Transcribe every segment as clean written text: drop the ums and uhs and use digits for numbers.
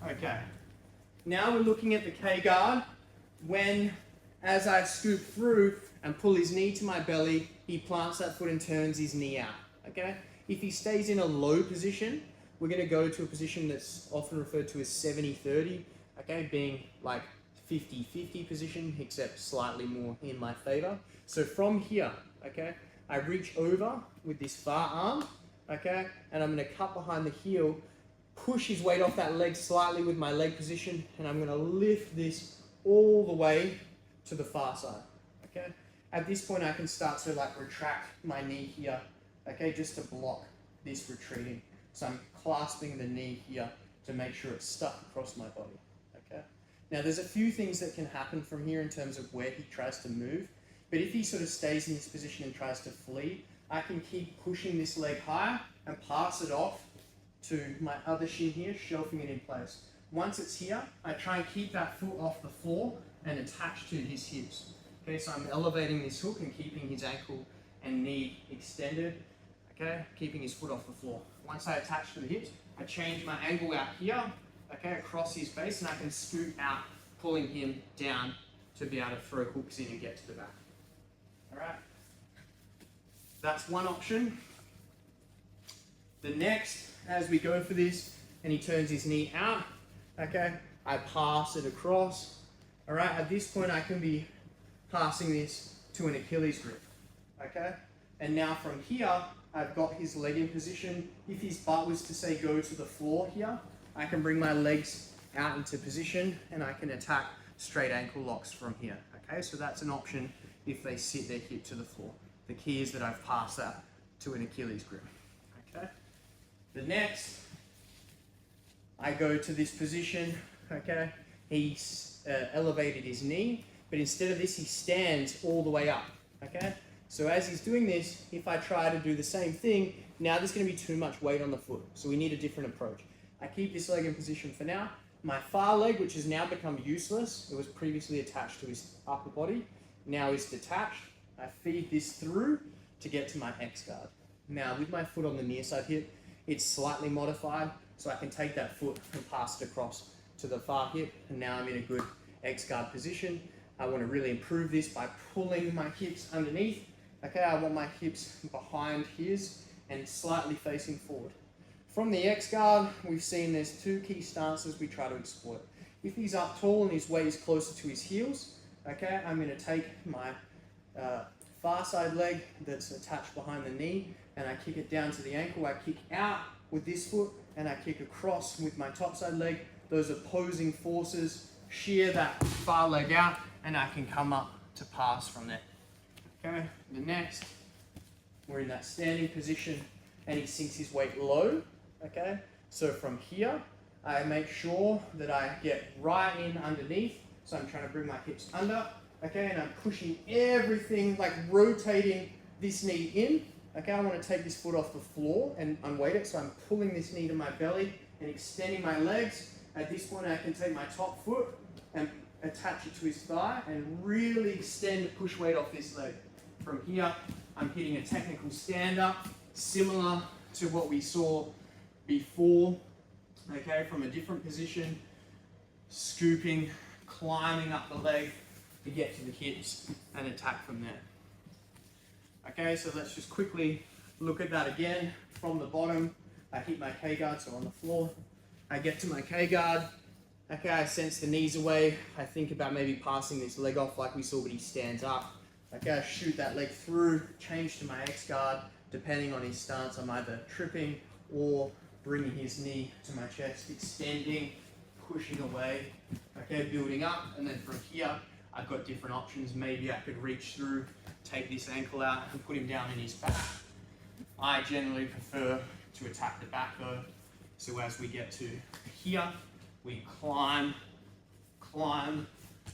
Okay. Now we're looking at the K-guard. As I scoop through and pull his knee to my belly, he plants that foot and turns his knee out. Okay? If he stays in a low position, we're going to go to a position that's often referred to as 70-30, okay, being like 50-50 position, except slightly more in my favor. So from here, okay, I reach over with this far arm, okay, and I'm going to cut behind the heel, push his weight off that leg slightly with my leg position, and I'm going to lift this all the way to the far side, okay. At this point, I can start to like retract my knee here, okay, just to block this retreating. So I'm clasping the knee here to make sure it's stuck across my body, okay? Now there's a few things that can happen from here in terms of where he tries to move, but if he sort of stays in this position and tries to flee, I can keep pushing this leg higher and pass it off to my other shin here, shelving it in place. Once it's here, I try and keep that foot off the floor and attached to his hips. Okay, so I'm elevating this hook and keeping his ankle and knee extended, okay, keeping his foot off the floor. Once I attach to the hips, I change my angle out here, okay, across his base, and I can scoot out, pulling him down to be able to throw hooks in and get to the back. All right, that's one option. The next, as we go for this, and he turns his knee out, okay, I pass it across. All right, at this point, I can be passing this to an Achilles grip, okay? And now from here, I've got his leg in position. If his butt was to say go to the floor here, I can bring my legs out into position and I can attack straight ankle locks from here, okay? So that's an option if they sit their hip to the floor. The key is that I've passed that to an Achilles grip, okay? The next, I go to this position, okay? He's elevated his knee, but instead of this, he stands all the way up, okay? So as he's doing this, if I try to do the same thing, now there's going to be too much weight on the foot, so we need a different approach. I keep this leg in position for now. My far leg, which has now become useless, it was previously attached to his upper body, now is detached. I feed this through to get to my X guard. Now with my foot on the near side hip, it's slightly modified, so I can take that foot and pass it across to the far hip, and now I'm in a good X guard position. I want to really improve this by pulling my hips underneath. Okay, I want my hips behind his and slightly facing forward. From the X guard, we've seen there's two key stances we try to exploit. If he's up tall and his weight is closer to his heels, okay, I'm going to take my far side leg that's attached behind the knee and I kick it down to the ankle. I kick out with this foot and I kick across with my top side leg. Those opposing forces shear that far leg out and I can come up to pass from there. Okay, the next, we're in that standing position and he sinks his weight low, okay? So from here, I make sure that I get right in underneath. So I'm trying to bring my hips under, okay? And I'm pushing everything, like rotating this knee in, okay? I want to take this foot off the floor and unweight it. So I'm pulling this knee to my belly and extending my legs. At this point, I can take my top foot and attach it to his thigh and really extend, push weight off this leg. From here, I'm hitting a technical stand-up, similar to what we saw before, okay, from a different position, scooping, climbing up the leg to get to the hips and attack from there. Okay, so let's just quickly look at that again. From the bottom, I hit my K-guard, so on the floor. I get to my K-guard, okay, I sense the knees away. I think about maybe passing this leg off like we saw when he stands up. Okay, I shoot that leg through, change to my X guard. Depending on his stance, I'm either tripping or bringing his knee to my chest, extending, pushing away, okay, building up. And then from here, I've got different options. Maybe I could reach through, take this ankle out and put him down in his back. I generally prefer to attack the back though. So as we get to here, we climb, climb,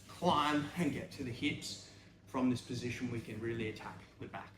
climb, and get to the hips. From this position, we can really attack the back.